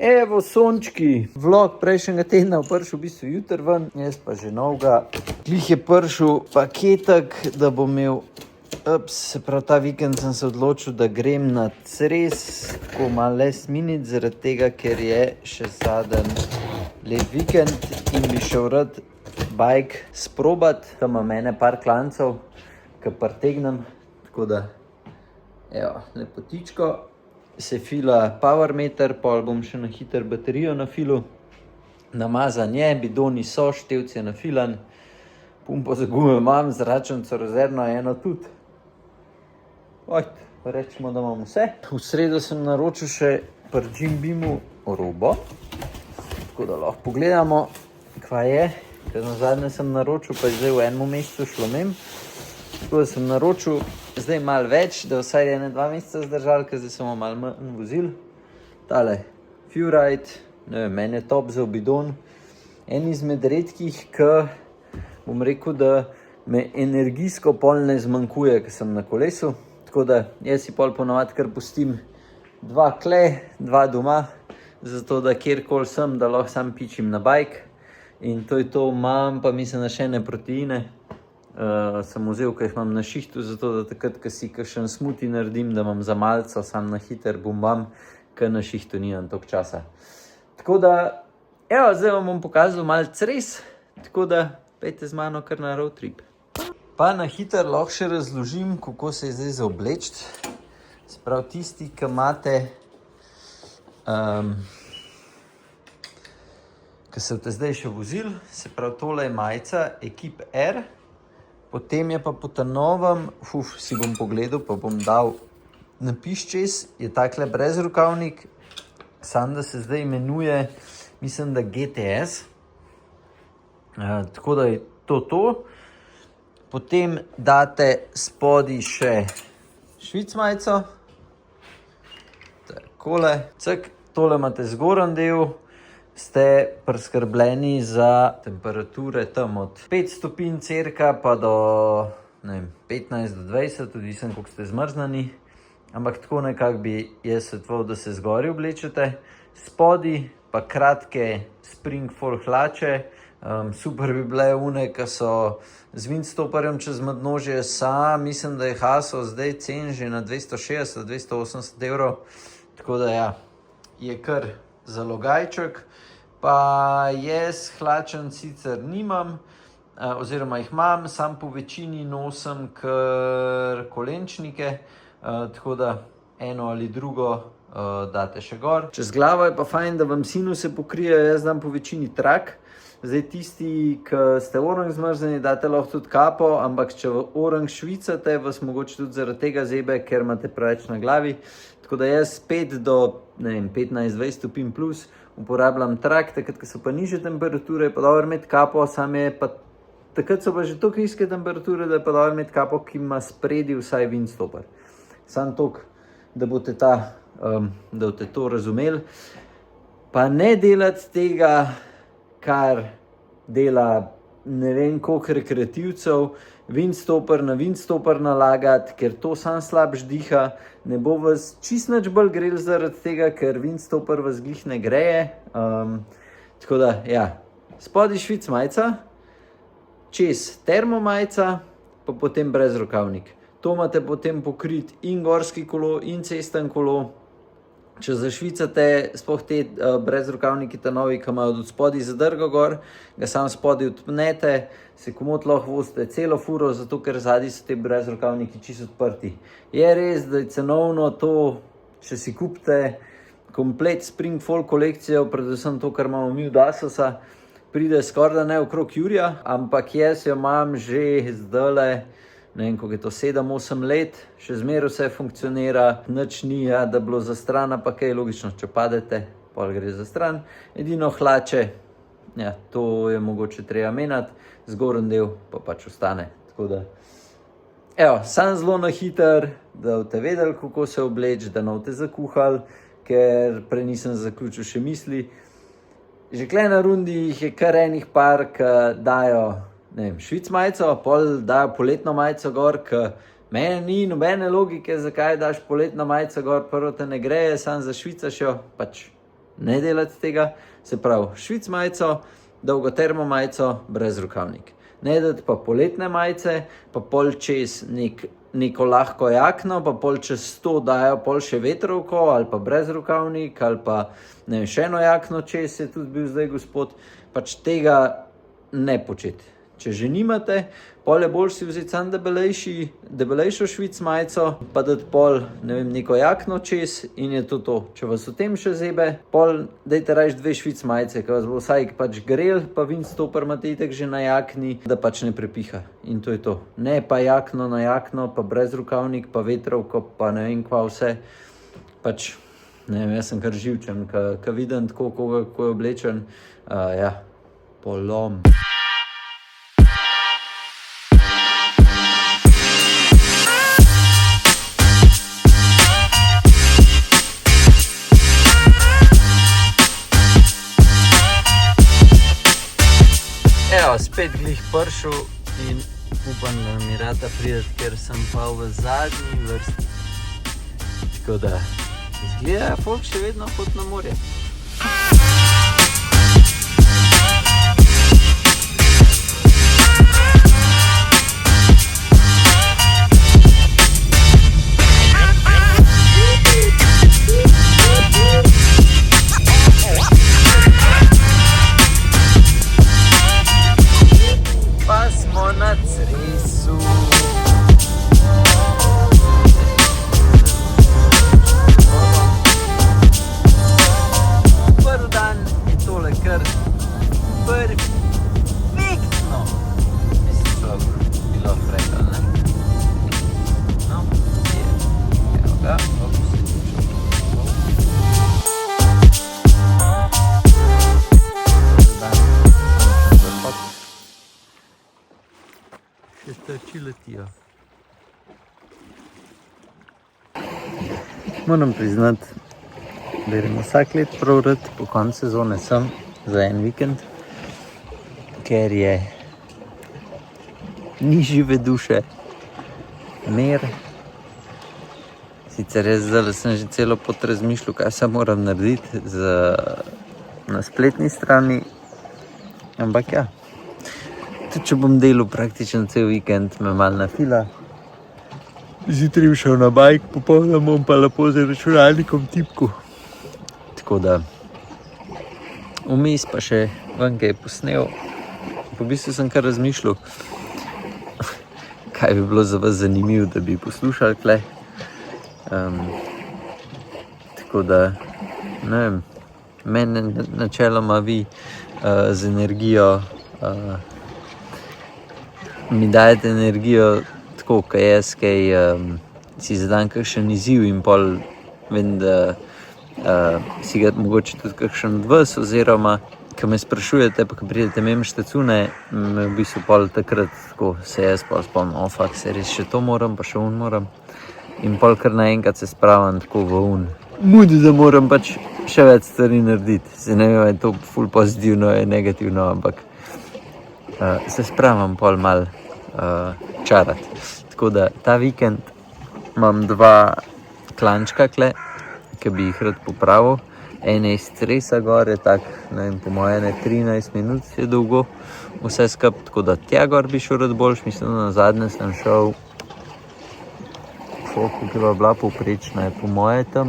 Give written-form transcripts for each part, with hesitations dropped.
Evo, sončki, vlog prejšnjega tedna prišel v bistvu jutri ven, jaz pa že novega. Glih je prišel paketek, da bom imel, se pravi ta vikend sem se odločil, da grem na Cres, tako malo last minute, zaradi tega, ker je še zadnji lep vikend in bi šel rad bike sprobat. Tam imam ene par klancev, ki pretegnem, tako da, evo, lepotičko. Se fila power meter, pol bom še na hiter baterijo nafilu. Namazan je, bidoni so, števc je nafilan. Pumpo za gume imam, zračnico rezervno eno tudi. Rečemo, da imam vse. V sredo sem naročil še pri Jim Beamu robo, tako da lahko pogledamo, kva je. Ker nazadnje sem naročil, pa je zdaj v enem mesecu šlo mem. Tako da sem naročil zdaj malo več, da vsaj 1-2 meseca zdržal, ker zdaj samo malo manj vozil. Tale, Furite, ne vem, meni je top za bidon. En izmed redkih, ki bom rekel, da me energijsko pol ne zmanjkuje, ker sem na kolesu. Tako da jaz si pol ponavadi kar pustim 2 kle, 2 doma, zato da kjerkoli sem, da lahko sam pičim na bike. In to je to, imam pa mislim na še ene proteine. Sem vzel, kaj jih imam na šihtu, zato da takrat, ko si kakšen smuti naredim, da imam za malco, sam na hiter bum-bam, ker na šihtu nimam toliko časa. Tako da, evo, zdaj vam bom pokazal malo Cres, tako da pejte z mano kar na road trip. Pa na hiter lahko še razložim, kako se je zdaj za obleči. Se pravi, tisti, ki imate, ki se boste zdaj še vozil, se pravi, tole je majica Equipe R. Potem je pa po ta-novem, si bom pogledal, pa bom dal napis čez, je takle brezrokavnik, sam da se zdaj imenuje, mislim, da GTS. Tako da je to. Potem date spodaj še švic majico. Takole, cek, tole imate zgoren del. Ste preskrbljeni za temperature tam od 5 stopinj cirka pa do, ne vem, 15 do 20, odvisen, koliko ste zmrznani. Ampak tako nekako bi jaz svetoval, da se zgori oblečete. Spodaj pa kratke springfall hlače. Super bi bile une, ki so z windstopperjem čez mednožje. Mislim, da je haso zdaj cen že na 260-280 evrov. Tako da ja, je kar zalogajček. Pa jaz hlačen sicer nimam, oziroma jih imam, sam po večini nosim kar kolenčnike, tako da eno ali drugo date še gor. Čez glavo je pa fajn, da vam sinuse pokrijejo, jaz dam po večini trak. Zdaj tisti, ki ste orang zmrzeni, date lahko tudi kapo, ampak če orang švicate, vas mogoče tudi zaradi tega zebe, ker imate preveč na glavi. Tako da jaz 5 do 15-20 stopinj plus uporabljam trak, takrat, ko so pa nižje temperature, je pa dobro imeti kapo, takrat so pa že toliko nizke temperature, da je pa dobro imeti kapo, ki ima spredi vsaj windstopper. Samo toliko, da boste to razumeli. Pa ne delati tega, kar dela ne vem koliko rekreativcev, windstopper na windstopper nalagati, ker to sam slab ždiha, ne bo vas čist nič bolj grel zaradi tega, ker windstopper vas glih ne greje. Tako da, ja, spodaj švic majica, čez termo majica, pa potem brezrokavnik. To imate potem pokrit in gorski kolo, in cesten kolo. Če zašvicate, sploh te brezrokavniki ta-novi, ki imajo od spodaj zadrgo gor, ga sam spodaj odpnete, se komot lahko vozite celo furo, zato ker zadaj so te brezrokavniki čisto odprti. Je res, da je cenovno to, če si kupite komplet Springfall kolekcijo, predvsem to, kar imamo mi od Asosa, pride skoraj da ne okrog jurja, ampak jaz jo imam že zdajle, ne vem, koliko je to, 7-8 let, še zmeraj vse funkcionira, nič ni, da bilo za stran, pa kaj logično, če padete, pol gre za stran. Edino hlače, ja, to je mogoče treba menjati, zgoren del pa pač ostane. Tako da, evo, sam zelo na hiter, da boste vedeli, kako se obleči, da ne boste zakuhali, ker prej nisem zaključil še misli. Že kle na rundi jih je kar enih par, ki dajo, ne vem, švic majico, pol dajo poletno majico gor, ki meni ni nobene logike, zakaj daš poletno majico gor, prvo te ne greje, sam za švicaš jo, pač ne delati tega, se pravi švic majico, dolgo termo majico, brez rokavnik. Ne dati pa poletne majice, pa pol čez neko lahko jakno, pa pol čez to dajo pol še vetrovko ali pa brez rokavnik ali pa ne vem, še eno jakno čez je tudi bil zdaj gospod, pač tega ne početi. Če že nimate, pol je bolj si vzeti sam debelejšo švic majico, pa dati pol, ne vem, neko jakno čez in je to. Če vas v tem še zebe, pol dajte rajš 2 švic majice, ker vas bo vsaj pač grel, pa windstopper imate itak že na jakni, da pač ne prepiha. In to je to. Ne pa jakno na jakno, pa brez rokavnik, pa vetrovko, pa ne vem kva vse. Pač, ne vem, jaz sem kar živčen, ko vidim tako, ko je oblečen, polom. Evo, spet glih pršel in upam, da mi rata prideti, ker sem pa v zadnji vrsti. Tako da, izgleda, folk še vedno hod na morje. Letijo. Moram priznati, da grem vsak let prav rad po koncu sezone sem za en vikend, ker je ni žive duše, mer. Sicer jaz zdaj sem že celo pot razmišljal, kaj se moram narediti na spletni strani, ampak ja. Tudi če bom delal praktično cel vikend, me malo nafila. Zjutraj bi šel na bajk, popolno bom pa lepo z računalnikom tipku. Tako da, vmes pa še ven kaj posnel. Po bistvu sem kar razmišljal, kaj bi bilo za vas zanimivo, da bi poslušali tle. Tako da, ne vem, mene načeloma vi z energijo mi dajete energijo tako, kaj jaz, kaj si zadam kakšen izziv in pol vem, da si ga mogoče tudi kakšen od vas, oziroma, ko me sprašujete, pa ko pridete mem štacune, me v bistvu pol takrat tako se jaz pol spomnim, fak, se res še to moram, pa še moram. In pol kar naenkrat se spravim tako v mudi, da moram pač še več stvari narediti. Se ne vem, je to ful pozitivno, je negativno, ampak se spravim pol malo čarati. Tako da ta vikend imam 2 klančka kle, ki bi jih rad popravil. En je iz stresa gor, je tak, ne vem, po moje 13 minut je dolgo vse skup, tako da tja gor bi šel rad boljš. Mislim, da na zadnje sem šel, koliko je bila povprečna, je po moje tam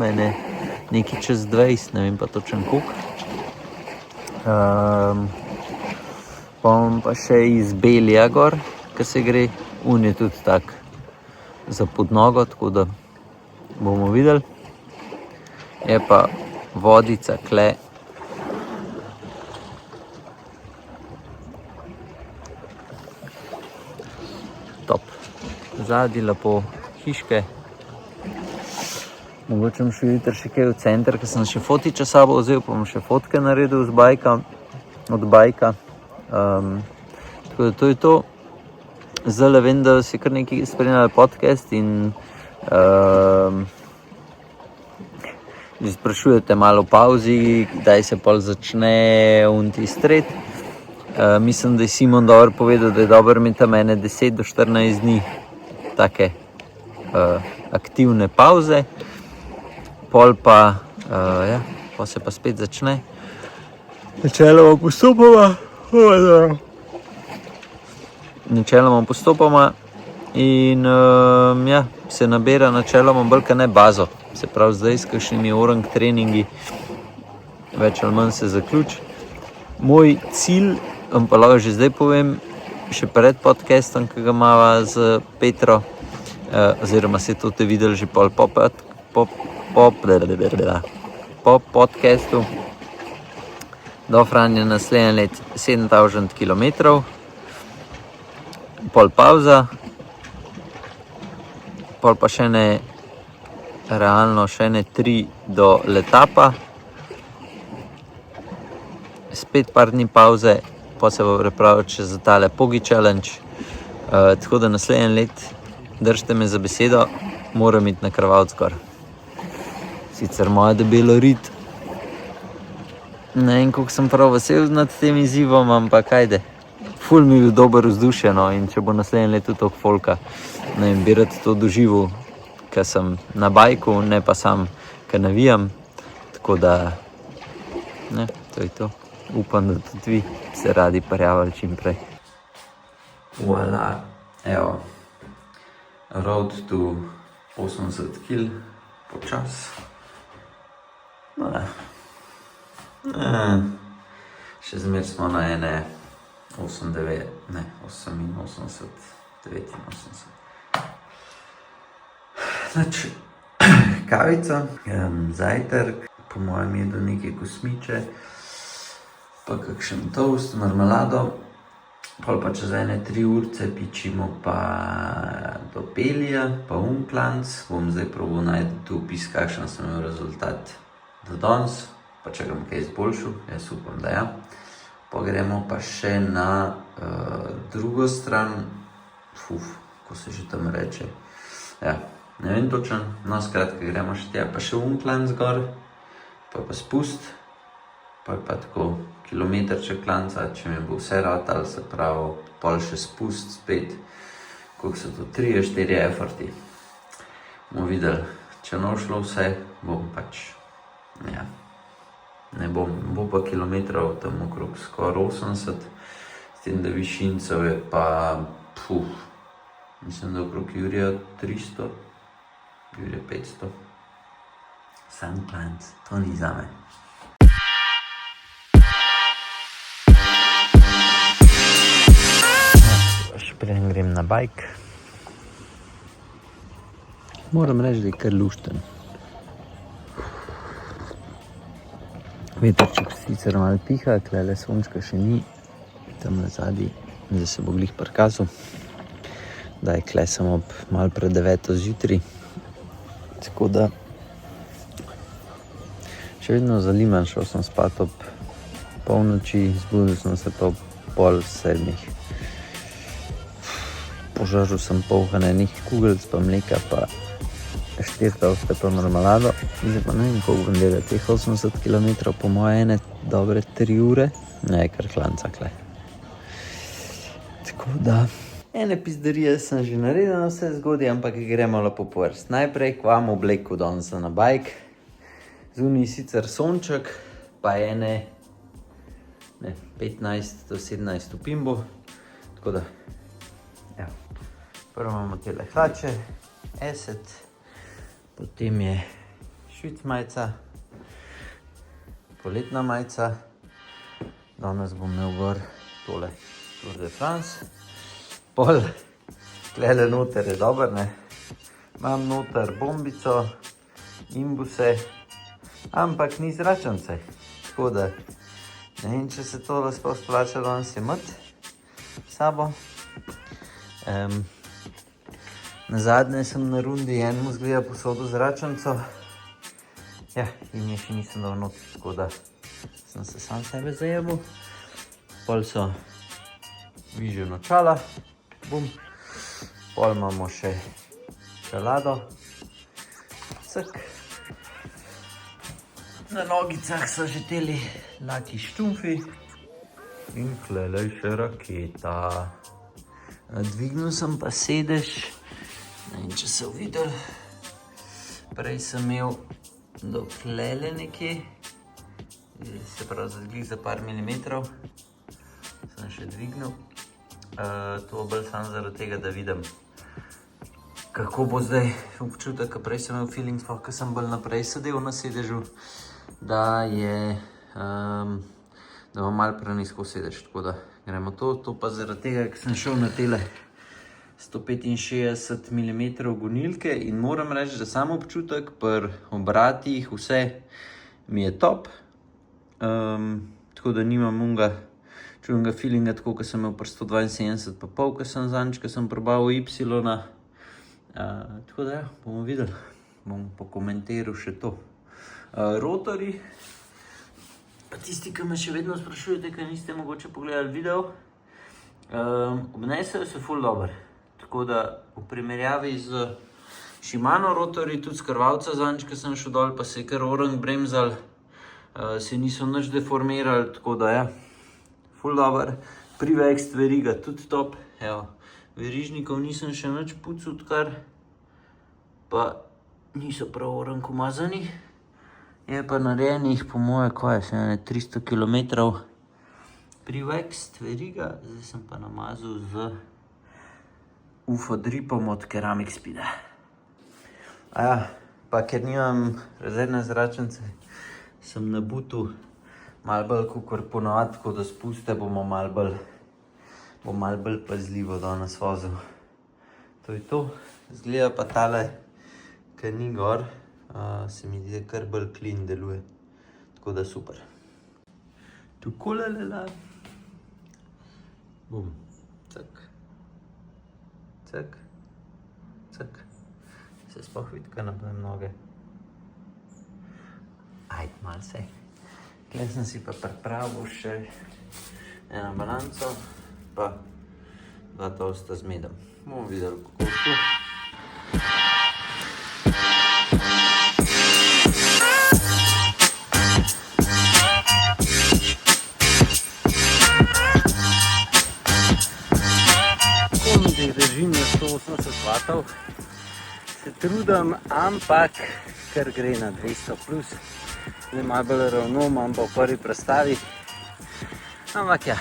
nekaj čez 20, ne vem pa točen koliko. Pa še iz Belija gor, ki se gre, je tudi tak za podnogo, tako da bomo videli. Je pa vodica kle. Top. Zadnji lepo hiške. Mogoče bom šel jutri še kaj v center, ker sem še fotiča sabo vzel, pa bom še fotke naredil od bajka. Tako da to je to. Zdaj vem, da si kar nekaj spremljali podcast in sprašujete malo o pauzi, kdaj se pol začne tistret. Mislim, da je Simon dobro povedal, da je dobro imeti tam 10 do 14 dni take aktivne pauze. Pol pa pa se pa spet začne. Načeloma postopoma in se nabira načeloma bolj ne bazo. Se pravi, zdaj s kakšnimi orang treningi več ali manj se zaključi. Moj cilj, pa lahko že zdaj povem, še pred podcastom, ki ga imava z Petro, oziroma se to te videli že po podcastu, do Franja naslednje let 7000 km, pol pauza, pol pa še ne 3 do letapa, spet par dni pauze, pa se bo pripravil še za tale Pogi Challenge, tako da naslednje let držite me za besedo, moram iti na Krvavec gor. Sicer moja debelo rit, ne vem, koliko sem prav vesel nad tem izzivom, ampak ajde, ful mi je bil dober vzdušje, no, in če bo naslednje leto toliko folka, ne vem, bi rad to doživel, ker sem na bajku, ne pa sam, ker navijam, tako da, ne, to je to. Upam, da tudi vi se radi prijavili čim prej. Voilà, evo, road to 80 kg, počas. No, še zmer smo na ene 89, Znači, kavica, zajtrk, po mojem jedu neke kosmiče, pa kakšen toast, marmelado, pol pa čez 3 urce pičimo pa do pelija, pa unklanc. Bom zdaj probal najti tu opis, kakšen sem imel rezultat do danes, pa če ga bom kaj izboljšal, jaz upam, da ja. Pa gremo pa še na drugo stran, ko se že tam reče, ja, ne vem točen, no skratka gremo še tja, pa še unklanc gor, pa spust, pa je pa tako kilometrček klanca, če mi bo vse ratalo, se pravi, pol še spust spet, koliko so to 3-4 efforti. Bomo videli, če ne bo šlo vse, bom pač, ja, ne bom, bo pa kilometrov tam okrog skoraj 80, s tem, da višincev je pa, mislim, da okrog Jurija 300, Jurija 500. Sam klanc, to ni zame. Preden grem na bajk, moram reči, da je kar lušten. Vetrček sicer malo piha, tlele sončka še ni, tam na zadnji, da se bo glih prikazal. Da je kle samo malo pred 9 zjutraj, tako da še vedno zaliman, šel sem spat ob polnoči, zbudil sem se pa ob 6:30. Požažil sem polhanenih kugelc, pa mleka, pa 4 toste, pa marmelado. Zdaj pa ne vem, koliko bom delal teh 80 km, po moje ene dobre 3 ure. Ne, kar klanca kle. Tako da, ene pizderije sem že naredil na vse zgodje, ampak gremo lepo po vrst. Najprej k vam obleku danes na bajk. Zunaj sicer sonček, pa ene 15 do 17 stopinj bo. Tako da, ja. Prvo imamo tele hlače, Asset, potem je švic majca, poletna majca, danes bom imel gor tole Tour de France, pol, tlele noter je dober, ne, imam noter bombico, imbuse, ampak ni zračance, tako da, ne vem, če se tole sploh splača danes imeti sabo. Nazadnje sem na rundi enemu zgleda posodo zračanco. Ja, in je še nisem dal not, tako da sem se sam sebe zajebil. Pol so vižjo načala, bum. Pol imamo še čelado, cek. Na nogicah so že teli laki štumfi in tlele še raketa. Dvignil sem pa sedež. In če se videli, prej sem imel do tlele nekje se pravi za par milimetrov, sem še dvignil. To bolj samo zaradi tega, da vidim, kako bo zdaj občutek, prej sem imel feeling, ko sem bolj naprej sedel na sedežu, da imam malo prenizko sedež, tako da gremo to pa zaradi tega, ker sem šel na tele 165 mm gonilke in moram reči, da sam občutek pri obratih vse mi je top, tako da nimam unga čudnega feelinga, tako kot sem imel pri 172,5, ko sem zadnjič, ko sem probal Y-na. Tako da ja, bomo videli, bom pokomentiral še to. Rotorji, pa tisti, ki me še vedno sprašujete, ker niste mogoče pogledali video, obnesejo se ful dobro. Tako da v primerjavi z Shimano rotorji, tudi s krvavca zadnjič, ko sem šel dol, pa se je kar orang bremzal, se niso nič deformirali, tako da ja, ful dober. Privext veriga tudi top, evo, verižnikov nisem še nič pucal odkar, pa niso prav orang umazani. Je pa narejenih po moje, kaj je, še 300 km privext veriga, zdaj sem pa namazal z UFO dripom od Ceramic Speeda. Pa ker nimam rezervne zračnice, sem na butu malo bolj kakor ponovadi, tako da spuste bom malo bolj pazljivo danes vozil. To je to, izgleda pa tale, ki ni gor, se mi zdi, kar bolj clean deluje, tako da super. Tukole lela, bum, cak, cak, cak, se sploh vidi, kaj napnem noge. Ajde, malo se. Tukaj sem si pa pripravil še eno balanco, pa 2 tosta z medom. Bomo videli, kako je to. Držim na 180 vatov, se trudim, ampak kar gre na 200 plus. Zdaj malo bolj ravno, imam pa v prvi prestavi. Ampak ja,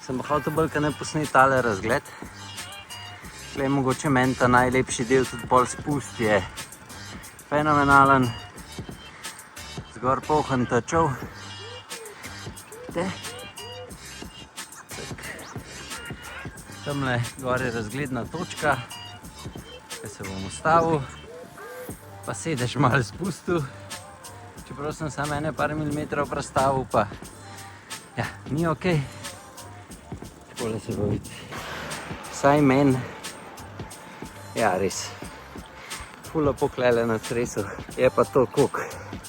sem pa hotel bolj, ne posnet tale razgled. Tukaj je mogoče meni ta najlepši del, tudi pol spust je fenomenalen. Zgor polhen tačov. Tamle gor je razgledna točka, ki se bom ustavil, pa sedež malo spustil, čeprav sem samo ene par milimetrov prestavil, pa ja, ni okej. Takole se bo vidi. Vsaj meni, ja res, ful lepo klele na stresu, je pa to koliko?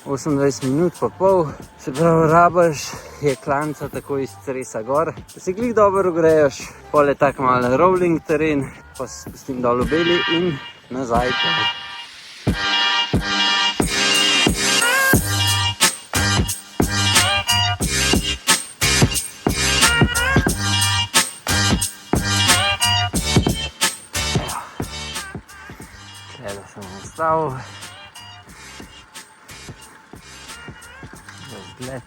28 minut pa pol, se pravi rabaš je klanca tako iz stresa gor, da se glih dobro ogreješ, pol je tak malo rolling teren, pa se spustim dol v beli in nazaj. Tule sem ustavil. Razgled.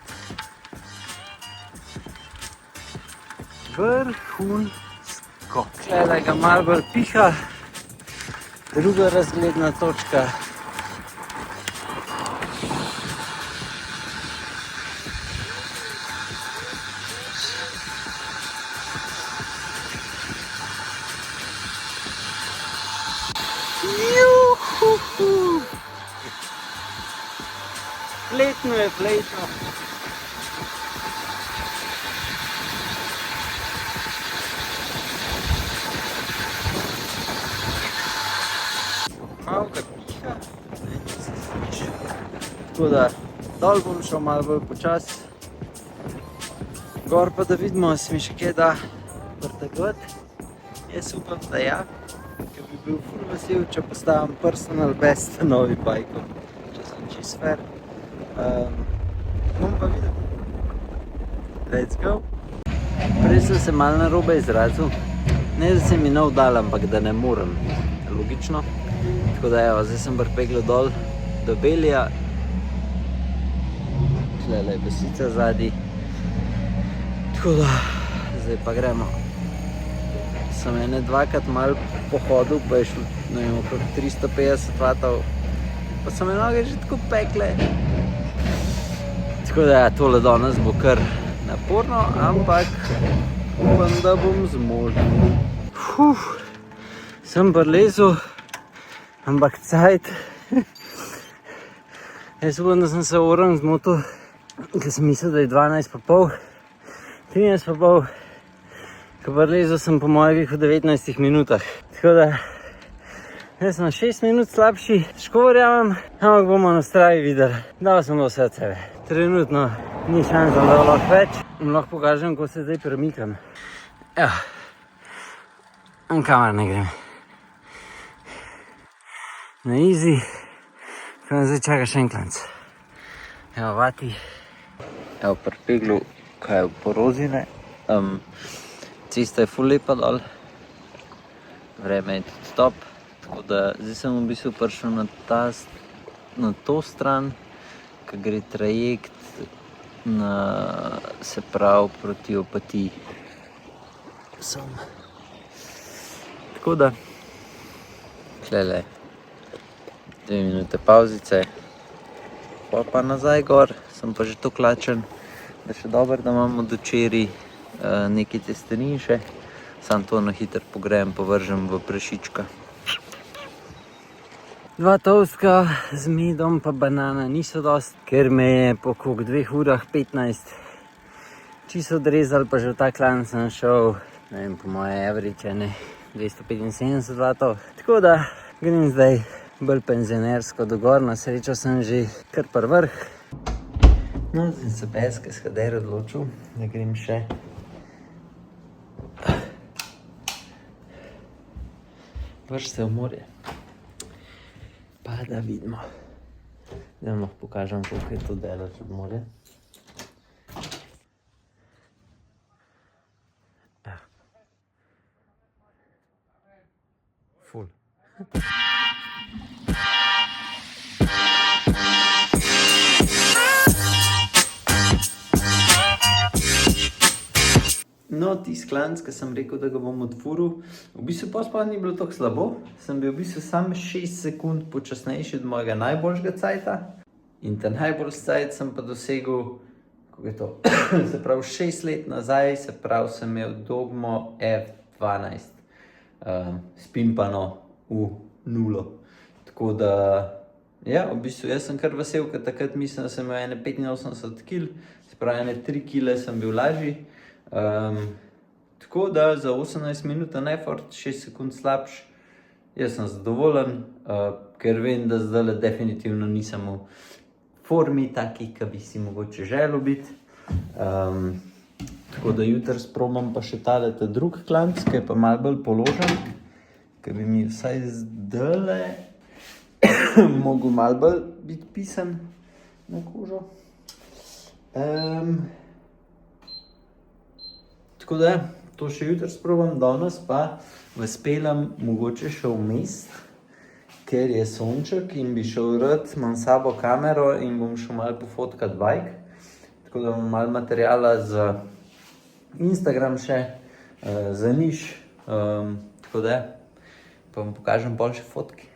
Vrhunsko. Tule ga malo bolj piha. Druga razgledna točka. Juhuhu. Fletno je fletno. Malo ga piha. Tako da dol bom šel malo bolj počas. Gor pa da vidimo, se mi še kaj da vrtegati. Jaz upam, da ja, ker bi bil ful vesel, če postavim personal best novi bajkom, če sem čist fair. Bom pa videl. Let's go. Prej sem se malo narobe izrazil. Ne, da se mi nov dal, ampak da ne morem. Logično. Tako da evo, zdaj sem pripegel dol do Belija. Tlele je besica zadaj. Tako da, zdaj pa gremo. Sem ene dvakrat malo pohodil, pa je šlo, ne vem, okrog 350 vatov. Pa so me noge že tako pekle. Tako da, tole danes bo kar naporno, ampak upam, da bom zmožen. Sem prilezel, ampak cajt. Jaz upam, da sem se oran zmotil, ker sem mislil, da je 12:30, 13:30. Ko prilezel sem po mojih v 19 minutah. Tako da, jaz sem 6 minut slabši, težko verjamem, ampak bomo na stravi videli. Dal sem vse od sebe. Trenutno ni šansa, da lahko več. Lahko pokažem, ko se zdaj premikam. Evo, in kamar ne grem. Na easy, ko me zdaj čaka še en klanc. Evo, vati. Evo, pri peglu, kaj je v Porozine. Cesta je ful lepa dol. Vreme je tudi top. Tako da zdaj sem v bistvu prišel na to stran, ko gre trajekt se pravi proti Opatiji. Tako da, tlele 2 minute pauzice, pa nazaj gor, sem pa že tako lačen, da še dobro, da imamo od včeraj nekaj testenin še, sam to na hiter pogrejem, povržem v prašička. 2 toastka z medom pa banana niso dost, ker me je po 2 urah 15 čisto odrezal, pa že v ta klan sem šel, ne vem, po moje average, 275 vatov. Tako da grem zdaj bolj penzionersko do gor, na srečo sem že kar pri vrh. No, zdaj se peske skader odločil, da grem še vrš se v morje. Pa da vidimo. Zdaj vam lahko pokažem, koliko je to daleč od morja. Ful. No, tisti klanc, ki sem rekel, da ga bom odfuril, v bistvu pa sploh ni bilo tako slabo. Sem bil v bistvu samo 6 sekund počasnejši od mojega najboljšega cajta. In ta najboljši cajt sem pa dosegel, kako je to, se pravi 6 let nazaj, se pravi sem imel Dogmo F12, spimpano v 0. Tako da, ja, v bistvu jaz sem kar vesel, ker takrat mislim, da sem imel ene 85 kg, se pravi ene 3 kg sem bil lažji. Tako da za 18 minut effort, 6 sekund slabš, jaz sem zadovoljen, ker vem, da zdaj definitivno nisem v formi takih, ki bi si mogoče želel biti. Tako da jutri sprobam pa še ta drug klanc, ki je pa malo bolj položen, ki bi mi vsaj zdajle mogel malo bolj biti pisan na kožo. Tako da, to še jutri sprobam, danes pa vas peljem mogoče še v mest, ker je sonček in bi šel rad, imam s sabo kamero in bom šel malo pofotkat bike. Tako da imam malo materijala za Instagram še, za niš, tako da, pa vam pokažem bolj še fotki.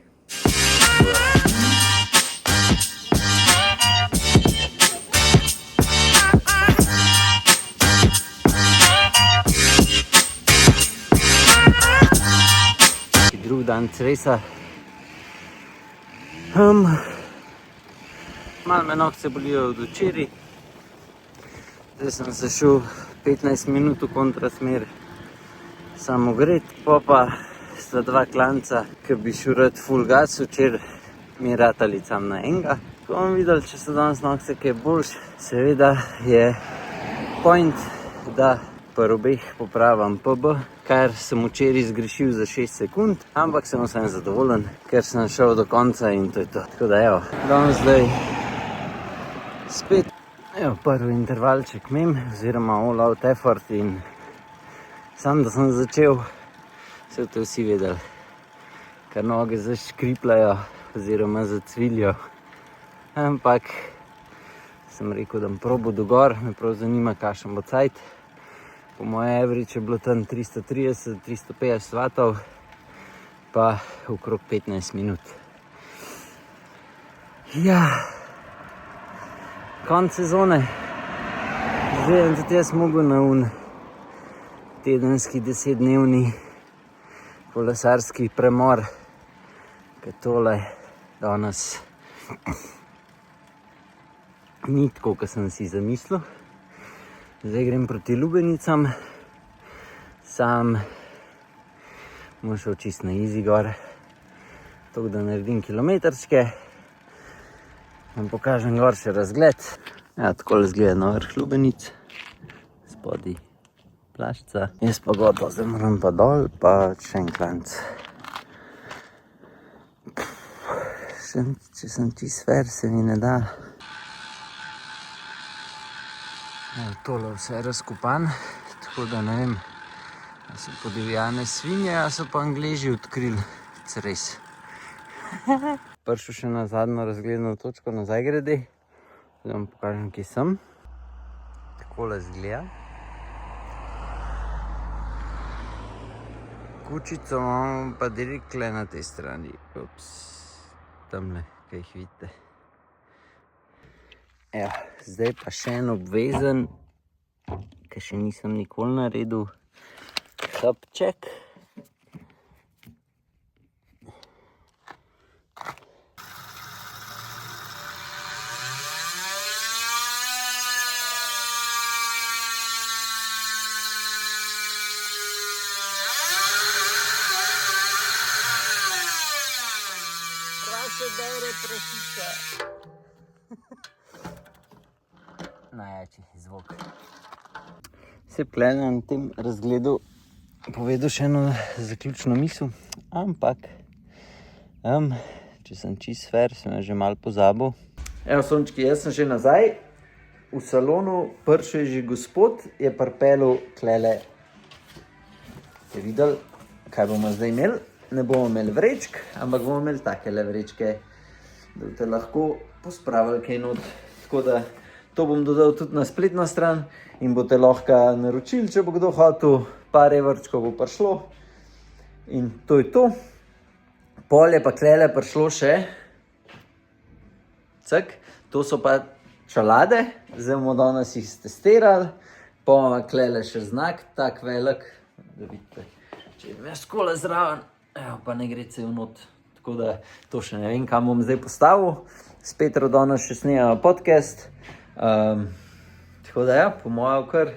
Drug dan cresa. Malo me nokce bolijo od včeraj. Zdaj sem se šel 15 minut v kontrasmer samo gret, pa sta 2 klanca, ki bi šel rad full gas, včeraj mi je ratali sam na enega. Ko bomo videli, če so danes nokce kaj boljš, seveda je point, da pri obeh popravim PB, kar sem včeraj zgrešil za 6 sekund, ampak sem vsem zadovoljen, ker sem šel do konca in to je to. Tako da evo, danes zdaj spet, evo, prvi intervalček imam, oziroma all out effort in sam, da sem začel, so to vsi vedeli, ker noge zaškripljajo oziroma zacviljajo, ampak sem rekel, da bom probal do gor, me prav zanima, kakšen bo cajt. Po moje average je bilo tam 330-350 vatov, pa okrog 15 minut. Ja, konc sezone. Zdaj sem tudi jaz mogel na tedenski 10-dnevni kolesarski premor, ker tole danes ni tako, kot sem si zamislil. Zdaj grem proti Lubenicam, sam bom šel čist na easy gor, tako da naredim kilometrčke, vam pokažem gor še razgled. Ja, takole izgleda na vrh Lubenic, spodaj Plaščica. Jaz pa gotovo, zdaj moram pa dol, pa še en klanc. Če sem čist fair, se mi ne da. Tole vse razkopan, tako da ne vem, a so podivjane svinje, a so pa Angleži odkrili cres. Prišel še na zadnjo razgledno točko na Zajgredi, zdaj vam pokažem, kje sem. Takole izgleda. Kučico imamo pa direktle na tej strani. Ups, tamle, kaj jih vidite. Evo, zdaj pa še en obvezen, ki še nisem nikoli naredil, hrbček. Krase dere prašica. Najjači zvok. Se plene na tem razgledu povedal še eno zaključno misel, ampak če sem čist fair, sem že malo pozabil. Evo, sončki, jaz sem že nazaj v salonu, prišel je že gospod, je pripeljal tlele. Ste videli, kaj bomo zdaj imeli? Ne bomo imeli vrečk, ampak bomo imeli takele vrečke, da boste lahko pospravili kaj not. Tako da to bom dodal tudi na spletno stran in boste lahko naročili, če bo kdo hotel, par evrčkov bo prišlo. In to je to. Pol je pa tlele prišlo še, to so pa čelade, zdaj bomo danes jih testirali, pa bomo tlele še znak, tak velik, da vidite, če je skole zraven, evo, pa ne gre cel not. Tako da to še ne vem, kam bom zdaj postavil. S Petro danes še snemamo podcast. Tako da ja, po mojem kar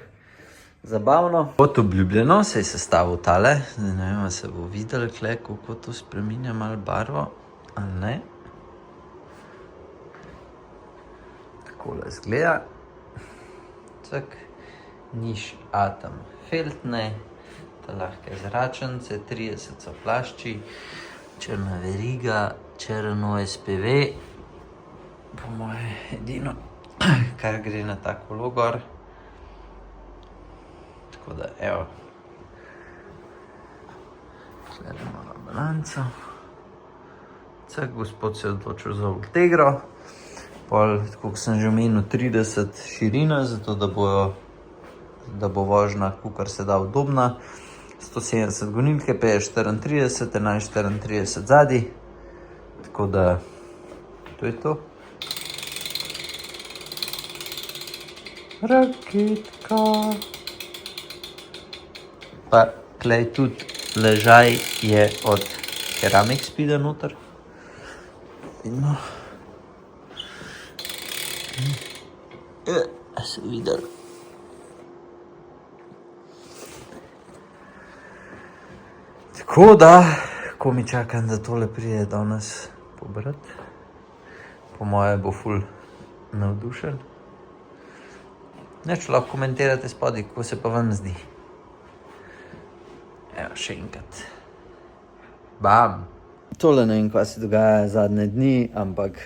zabavno. Kot obljubljeno se je sestavil tale. Zdaj ne vem, se bo videli kle, kako to spreminja malo barvo, ali ne. Takole izgleda. Niš atom feltne, ta lahke zračence, 30 so plašči, črna veriga, črno SPV. Po moje edino, kar gre na ta kolo gor. Tako da, evo. Tukaj malo balanco. Gospod se je odločil za Ultegro. Pol, tako sem že omenil, 30 širina, zato da bo vožnja kakor se da udobna. 170 gonilke, PS34, 1134 zadaj. Tako da, to je to. Raketka. Pa, klej tudi ležaj je od Keramik Speeda noter. Vidno. Se videli. Tako da, ko mi čakam, da tole prije danes pobrati. Po moje bo ful navdušen. Neč lahko komentirate spodaj, kako se pa vam zdi. Evo, še enkrat. Bam! Tole ne vem, kva se dogaja zadnje dni, ampak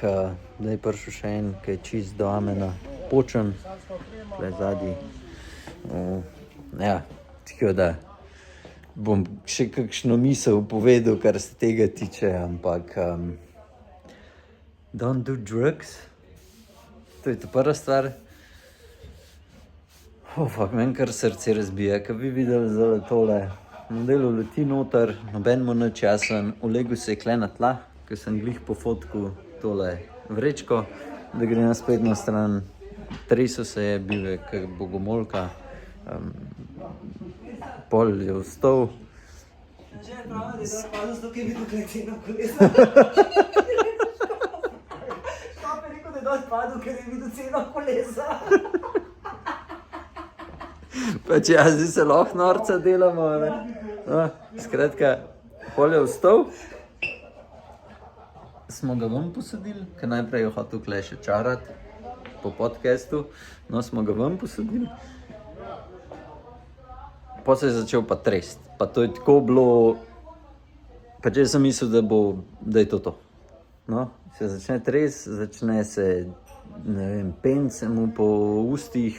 da je prišel še en, ki je čist do amena počen. Tukaj zadnji. Ja, tako da bom še kakšno misel povedal, kar se tega tiče, ampak don't do drugs. To je ta prva stvar. Meni kar srce razbija, ko bi videli zdaj tole. Modelu leti noter, noben mu nič jasen, ulegel se je kle na tla, ko sem glih po fotku tole vrečko, da gre na spletno stran. Tresel se je, bil je kak bogomolka, pol je vstal. Že je prav, da je spadal zato, ker je videl kleteno koleso. Škop je rekel, da je dol spadal, ker je videl ceno kolesa. Pač zdaj se lahko norca delamo, ne? No, skratka, pol je vstal. Smo ga ven posadili, ker najprej je hotel kle še čarati po podcastu. No, smo ga ven posadili. Pa se je začel pa trest. Pa to je tako bilo, pač jaz sem mislil, da je to. No, se začne trest, začne se, ne vem, pen se mu po ustih.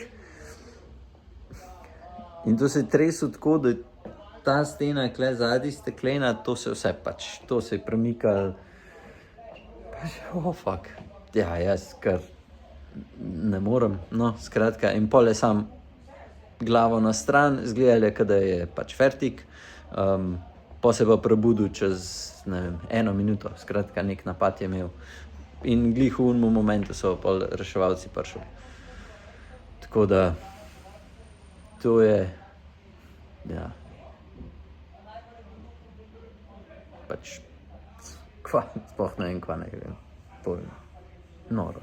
In to se je tresel tako, da ta stena kle zadnji steklena, to se vse pač, to se je premikal. Pač, fuck. Ja, jaz kar ne morem, no, skratka. In pol je sam glavo na stran, izgledal je, da je pač fertik. Pa se pa prebudil čez, ne vem, 1 minuto, skratka, nek napad je imel. In glih v unem momentu so pol reševalci prišli. Tako da, to je, ja. Pač, sploh ne vem, kva ne vem. To je noro.